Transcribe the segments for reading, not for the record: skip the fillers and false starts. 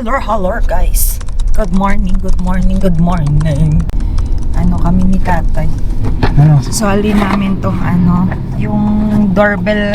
Hello guys. Good morning. Ano kami ni tatay. Susuli namin to yung doorbell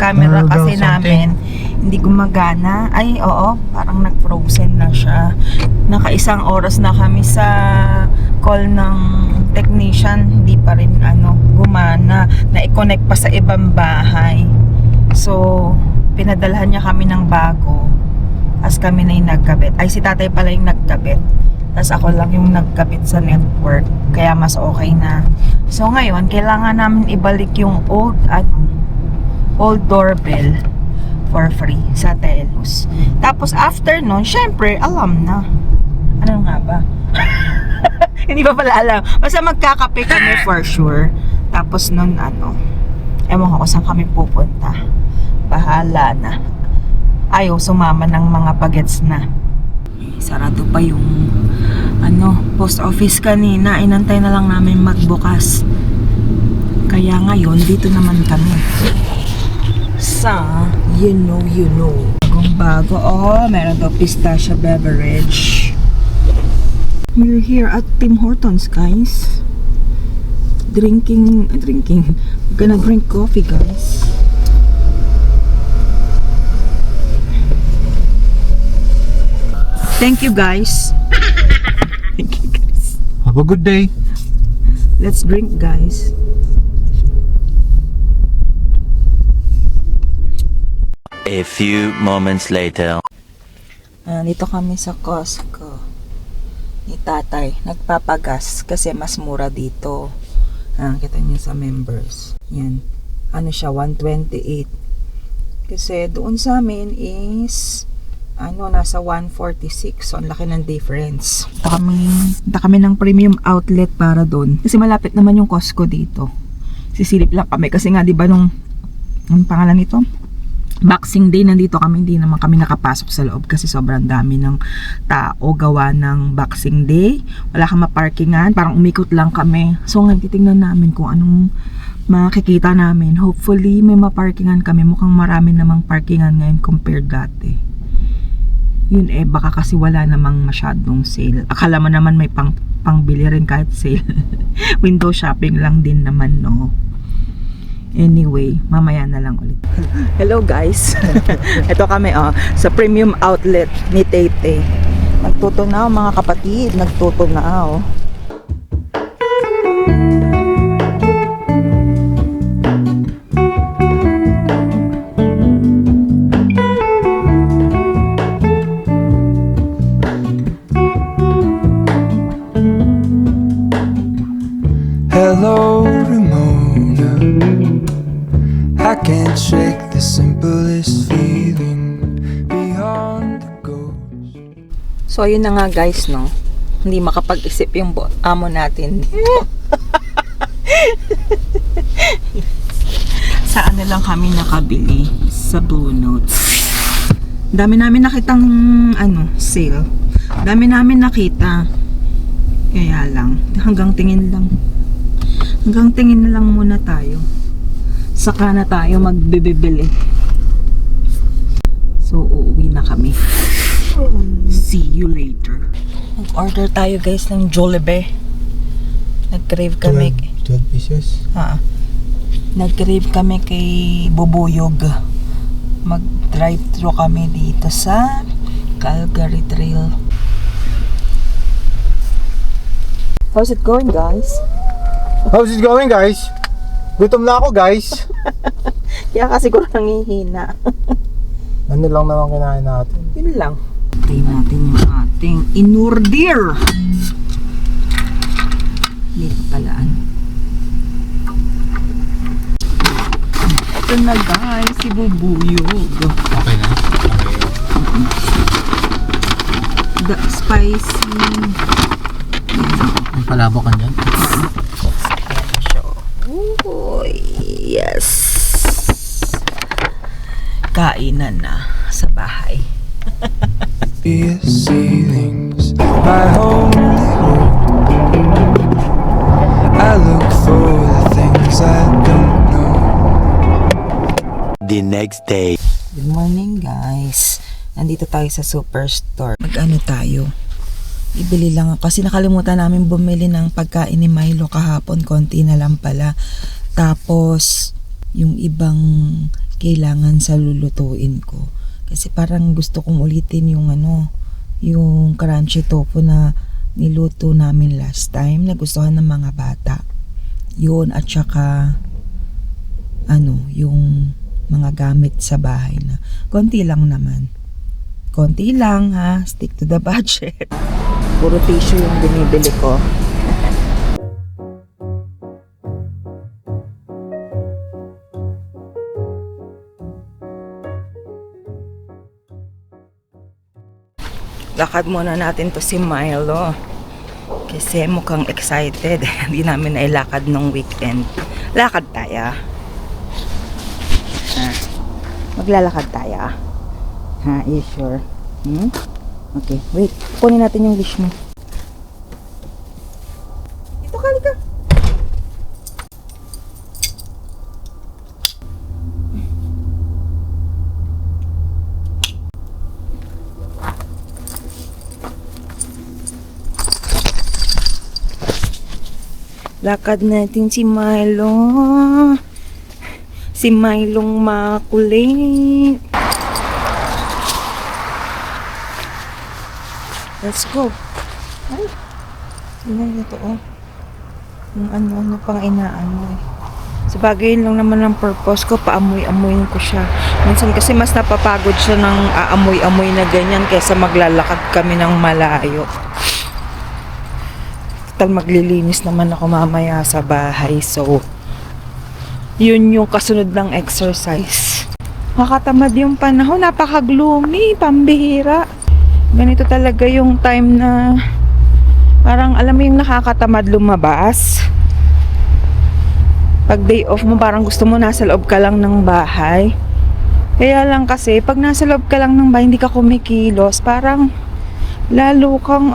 camera kasi namin hindi gumagana. Ay oo, parang nag-frozen na siya. Naka-isang oras na kami sa call ng technician, hindi pa rin gumana. Na-connect pa sa ibang bahay. So, pinadalhan niya kami ng bago. As kami na yung nagkabit. Ay, si tatay pala yung nagkabit. Tapos ako lang yung nagkabit sa network. Kaya mas okay na. So ngayon, kailangan namin ibalik yung old doorbell for free sa Telus. Tapos after nun, syempre, alam na. Ano nga ba? Hindi pa pala alam. Basta magkakape kami for sure. Tapos nun, ewan ko saan kami pupunta. Bahala na. Ayaw sumama ng mga bagets na. Sarado pa yung post office kanina. Inantay na lang namin magbukas. Kaya ngayon, dito naman kami. Sa you know. Bagong-bago. Oh, meron daw pistachio beverage. We're here at Tim Hortons, guys. Drinking. We're gonna drink coffee, guys. Thank you guys. Have a good day. Let's drink, guys. A few moments later. Dito kami sa Costco ni tatay. Nagpapagas kasi mas mura dito. Kita niyo sa members. Yan. Siya, 128. Kasi doon sa amin is nasa 146. So, ang laki ng difference. Punta kami ng premium outlet para doon. Kasi malapit naman yung Costco dito. Sisilip lang kami. Kasi nga, di ba nung pangalan nito? Boxing Day, nandito kami. Hindi naman kami nakapasok sa loob kasi sobrang dami ng tao gawa ng Boxing Day. Wala kang maparkingan. Parang umikot lang kami. So, ngayon, titingnan namin kung anong makikita namin. Hopefully, may maparkingan kami. Mukhang marami namang parkingan ngayon compared dati. Yun baka kasi wala namang masyadong sale. Akala mo naman may pangbili rin kahit sale. Window shopping lang din naman, no? Anyway, mamaya na lang ulit. Hello guys. Ito kami sa premium outlet ni Tete. Nagtutunaw mga kapatid. Nagtutunaw. Hello, Ramona. I can't shake the simplest feeling beyond the ghost. So, ayun na nga guys, no? Hindi makapag-isip yung amo natin. Saan na lang kami nakabili? Sa Blue Notes. Dami namin nakitang sale. Dami namin nakita. Kaya lang, hanggang tingin na lang muna tayo. Saka na tayo magbibili. So, uuwi na kami. See you later. Nag-order tayo guys ng Jollibee. Nag-crave kami. 12 pieces. Nag-crave kami kay Bubuyog. Mag-drive-thru kami dito sa Calgary Trail. How's it going, guys? Gutom na ako, guys. Kaya kasi ko nangihina. Ano lang naman kinain natin? Yun lang. Try natin yung ating in-order. Dito palaan. Ito na guys, si Bubuyog. Okay na? The spicy. Ang palabo ka dyan? Uy, yes. Kainan na sa bahay. Ceilings, my only hope. I look for the things I don't know. The next day. Good morning guys. Nandito tayo sa superstore. Mag-ano tayo? Ibili lang ako. Kasi nakalimutan namin bumili ng pagkain ni Milo kahapon. Konti na lang pala. Tapos, yung ibang kailangan sa lulutuin ko. Kasi parang gusto kong ulitin yung yung crunchy tofu na niluto namin last time. Nagustuhan ng mga bata. Yun, at saka yung mga gamit sa bahay na konti lang naman. Konti lang ha, stick to the budget. Puro tissue yung binibili ko. Lakad muna natin to si Milo. Kasi mukhang excited. Hindi namin nailakad nung weekend. Lakad tayo. Maglalakad tayo. Ha, you sure? Okay, wait. Kunin natin yung leash mo. Dito ka, halika. Lakad natin si Milo. Si Milong makulit. Let's go. Ay. Sino ito Yung ano pang inaamoy. Sabagay lang naman ang purpose ko. Paamoy-amoyin ko siya. Minsan kasi mas napapagod siya ng aamoy-amoy na ganyan kaysa maglalakad kami ng malayo. Total maglilinis naman ako mamaya sa bahay. So, yun yung kasunod ng exercise. Makatamad yung panahon. Napaka-gloomy. Pambihira. Ganito talaga yung time na parang alam mo yung nakakatamad lumabas. Pag day off mo parang gusto mo nasa loob ka lang ng bahay. Kaya lang kasi pag nasa loob ka lang ng bahay hindi ka kumikilos. Parang lalo kang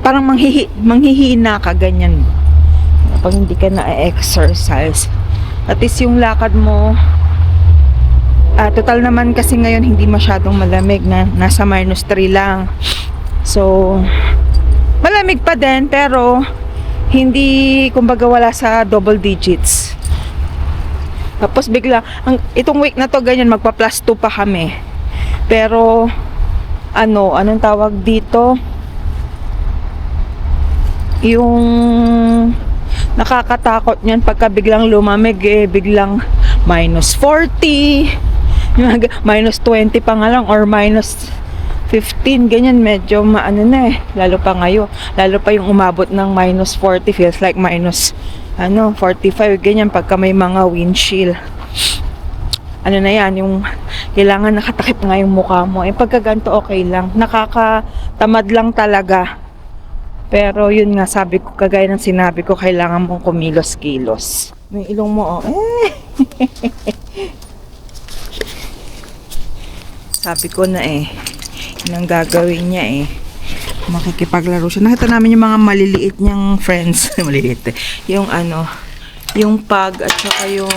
parang manghihina ka ganyan. Pag hindi ka na-exercise. At least yung lakad mo, total naman kasi ngayon hindi masyadong malamig na nasa -3 lang. So, malamig pa din pero hindi kumbaga wala sa double digits. Tapos bigla, itong week na to ganyan magpa +2 pa kami. Pero, anong tawag dito? Yung nakakatakot niyan pagka biglang lumamig biglang -40 -20 pa nga lang or -15 ganyan medyo lalo pa ngayon lalo pa yung umabot ng -40 feels like -45 ganyan pagka may mga windshield na yan yung kailangan nakatakip nga yung mukha mo pagka ganito okay lang nakakatamad lang talaga. Pero yun nga, sabi ko, kagaya ng sinabi ko, kailangan mong kumilos-kilos. May ilong mo, Sabi ko na yun ang gagawin niya makikipaglaro siya. Nakita namin yung mga maliliit niyang friends. Maliliit yung yung pug at saka yung,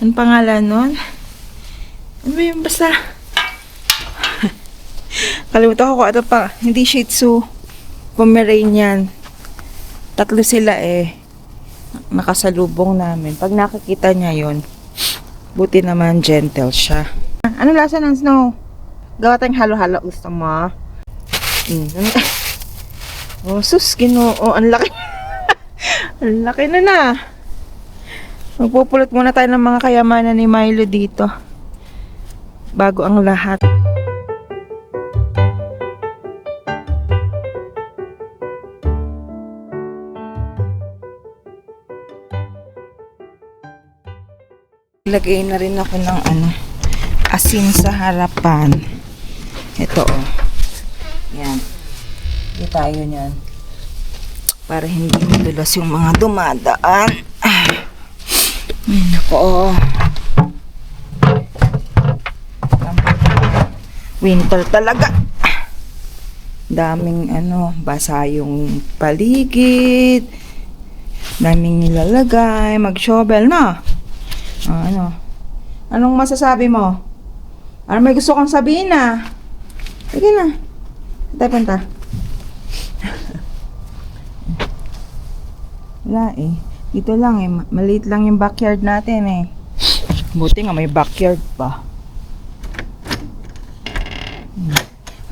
anong pangalan nun? Ano ba yung basta? Kalimutan ko ano pa, hindi Shih Tzu. Pomeranian. 3 sila nakasalubong namin. Pag nakikita niya yon, buti naman gentle siya. Ano lasa ng snow? Gawa tayong halo-halo. Gusto mo? Oh, sus, Ginoo. Ang laki. Ang laki na. Magpupulot muna tayo ng mga kayamanan ni Milo dito. Bago ang lahat. Lagay na rin ako ng asin sa harapan. Ito Yan. Hindi tayo niyan. Para hindi madulas yung mga dumadaan. Ay, nako. Winter talaga. Daming basa yung paligid. Daming nilalagay. Mag-shovel na. Anong masasabi mo? Para may gusto kang sabihin na. Sige na. Saan tayo punta? Wala eh. Dito lang eh. Maliit lang yung backyard natin eh. Buti nga may backyard pa.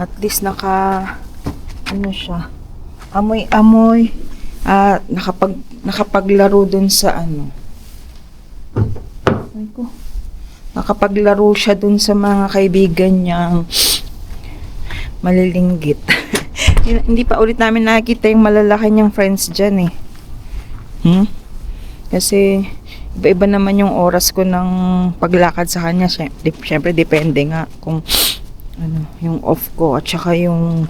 At least ano siya, amoy-amoy, nakapaglaro dun sa ano. Ay ko. Nakapaglaro siya dun sa mga kaibigan niyang malilinggit. Hindi pa ulit namin nakikita yung malalaki niyang friends dyan eh. Kasi iba-iba naman yung oras ko ng paglakad sa kanya. Siyempre depende nga kung ano, yung off ko at saka yung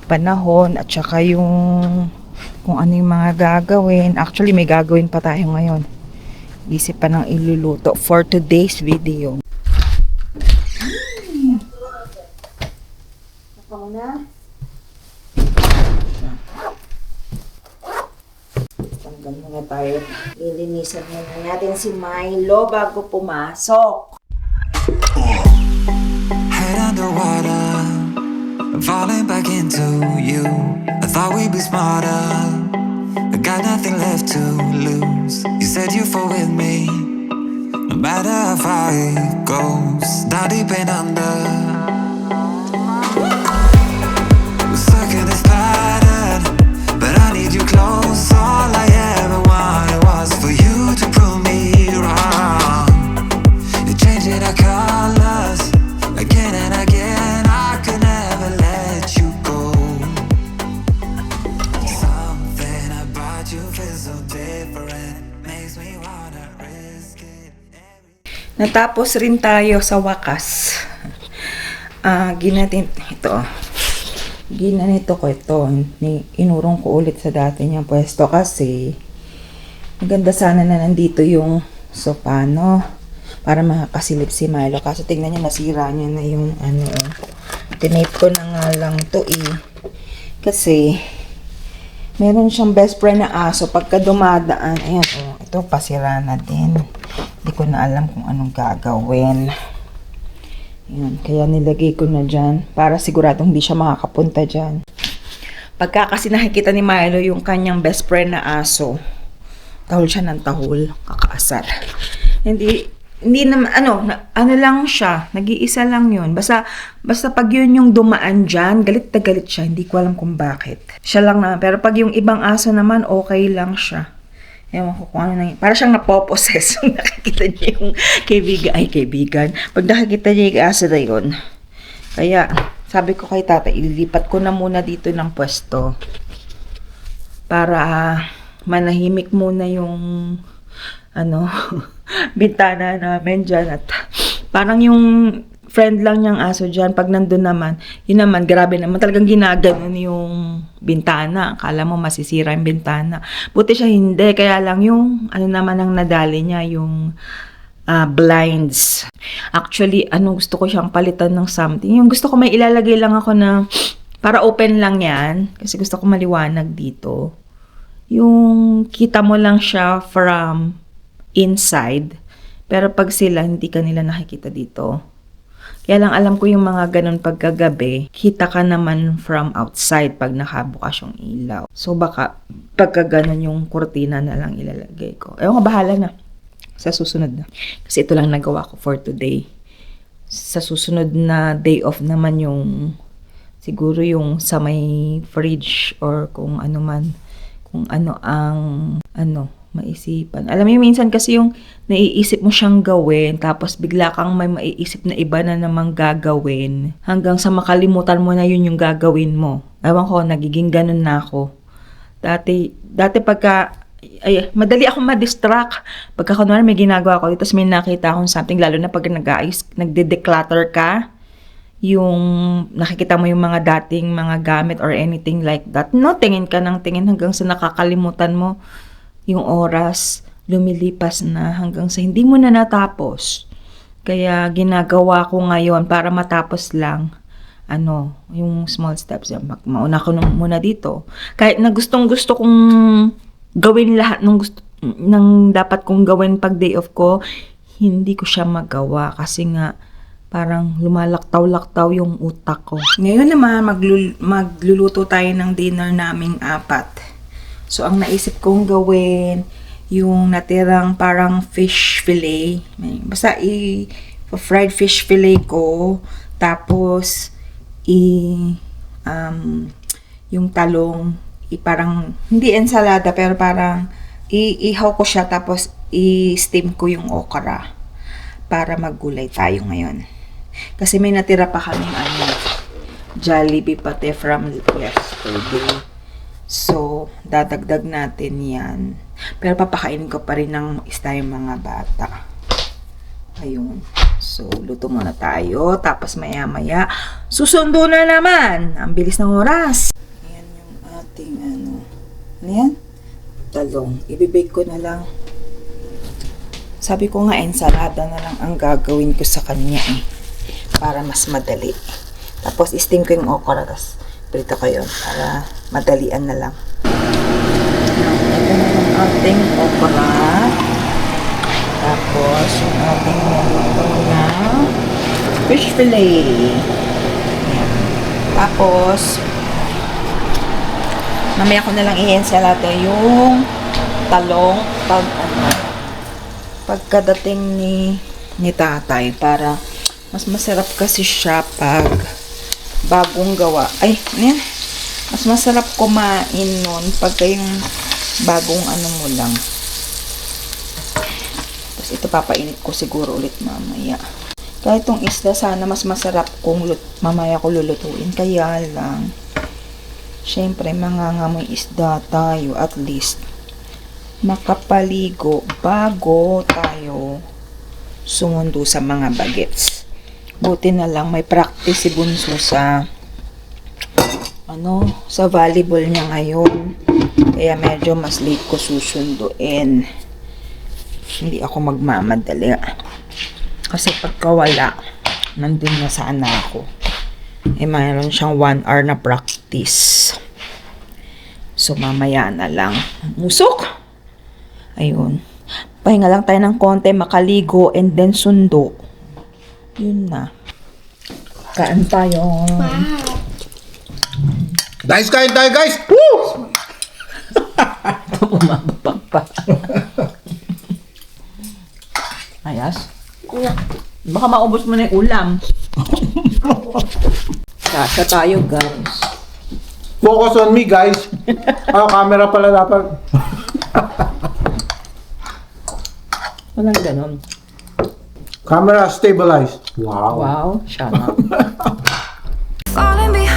panahon at saka yung kung ano yung mga gagawin. Actually, may gagawin pa tayo ngayon. Isip pa ng iluluto for today's video. Ako na. Tanggal muna tayo. Lilinisan muna natin si Milo bago pumasok. Head underwater, I'm falling back into you. I thought we'd be smarter, I got nothing left to lose. You said you fall with me, no matter how far it goes. Down deep and under, we're stuck in this pattern, but I need you close. All I ever wanted was for you to prove me wrong. You're changing our colors again and again. I could never let you go. Something about you feels so different, makes me wanna risk it. Natapos rin tayo sa wakas. Ginanito ko ito. Inurong ko ulit sa dati niyang pwesto kasi maganda sana na nandito yung sopano para makasilip si Milo. Kaso tingnan niyo, nasira niya na yung ano. Tinape ko na nga lang to eh. Kasi meron siyang best friend na aso. Pagka dumadaan, ayan oh, ito pasira na din. Hindi ko na alam kung anong gagawin. Ayan, kaya nilagay ko na dyan para siguradong hindi siya makakapunta dyan. Pagka kasi nakikita ni Milo yung kanyang best friend na aso, tahol siya ng tahol, kakaasar. Hindi naman, ano lang siya, nag-iisa lang yun. Basta pag yun yung dumaan dyan, galit na galit siya, hindi ko alam kung bakit. Siya lang naman, pero pag yung ibang aso naman, okay lang siya. Ewan ko kung ano na yun. Para siyang napoposes kung nakikita niya yung kaibigan. Pag nakikita niya yung aso na yun. Kaya, sabi ko kay tata, ililipat ko na muna dito ng pwesto. Para manahimik muna yung bintana namin dyan. At parang yung friend lang niyang aso dyan, pag nandun naman, yun naman, grabe naman, talagang ginaganon yung bintana. Akala mo masisira yung bintana. Buti siya hindi, kaya lang yung, naman ang nadali niya, yung blinds. Actually, gusto ko siyang palitan ng something. Yung gusto ko may ilalagay lang ako na, para open lang yan, kasi gusto ko maliwanag dito. Yung kita mo lang siya from inside, pero pag sila, hindi ka nila nakikita dito. Kaya lang alam ko yung mga ganun pagkagabi, kita ka naman from outside pag nakabukas yung ilaw. So baka pagka ganun yung kurtina na lang ilalagay ko. Ewan ko, bahala na. Sa susunod na. Kasi ito lang nagawa ko for today. Sa susunod na day off naman yung, siguro yung sa may fridge or kung ano man, kung ano ang, maisipan. Alam mo, minsan kasi yung naiisip mo siyang gawin, tapos bigla kang may maiisip na iba na namang gagawin, hanggang sa makalimutan mo na yun yung gagawin mo. Ewan ko, nagiging ganun na ako. Dati pagka, madali akong ma-distract. Pagka kunwari may ginagawa ko, tapos may nakita akong something, lalo na pag nagde-declutter ka, yung nakikita mo yung mga dating mga gamit or anything like that. No, tingin ka ng tingin hanggang sa nakakalimutan mo yung oras, lumilipas na hanggang sa hindi mo na natapos. Kaya ginagawa ko ngayon para matapos lang, yung small steps. Mauna ko muna dito. Kahit na gustong-gusto kong gawin lahat ng dapat kong gawin pag day off ko, hindi ko siya magawa kasi nga Parang lumalaktaw-laktaw yung utak ko. Ngayon naman, magluluto tayo ng dinner naming 4. So, ang naisip kong gawin, yung natirang parang fish fillet. Basta fried fish fillet ko. Tapos, yung talong, parang, hindi ensalada, pero parang, ihaw ko siya, tapos, i-steam ko yung okra. Para maggulay tayo ngayon. Kasi may natira pa kami, Jollibee pati from yesterday. So, dadagdag natin yan. Pero papakainin ko pa rin ng isda yung mga bata. Ayun. So, luto muna tayo. Tapos maya-maya, susundo na naman. Ang bilis ng oras. Ayan yung ating ano yan? Talong. Ibibake ko na lang. Sabi ko nga, ensalada na lang ang gagawin ko sa kanya para mas madali. Tapos, steam ko yung okra. Tapos, prito ko yun para madalian na lang. Ito na yung ating okra. Tapos, yung ating nilutong na fish fillet. Ayan. Tapos, mamaya ko na lang i-ensalada yung talong pagkadating ni tatay para mas masarap kasi siya pag bagong gawa. Ay, ayan. Mas masarap kumain nun pagka yung bagong ano mo lang. Tapos ito papainit ko siguro ulit mamaya. Kahit itong isda sana mas masarap kung mamaya ko lulutuin. Kaya lang, syempre mangangamoy isda tayo at least makapaligo bago tayo sumundo sa mga bagets. Buti na lang may practice si Bunso sa sa volleyball niya ngayon. Kaya medyo mas late ko susunduin. Hindi ako magmamadali. Kasi pagka wala, nandun na sana ako. Mayroon siyang 1 hour na practice. So mamaya na lang. Musok! Ayun. Pahinga lang tayo ng konti, makaligo, and then sundo. Yun na. Kaan tayo. Guys, kain tayo guys! Woo! Umababag pa. Ayas. Baka maubos mo na yung ulam. Kasa tayo, guys. Focus on me guys! Camera pala dapat. Walang ganon. Camera stabilized. Wow. Wow, shut up. Falling behind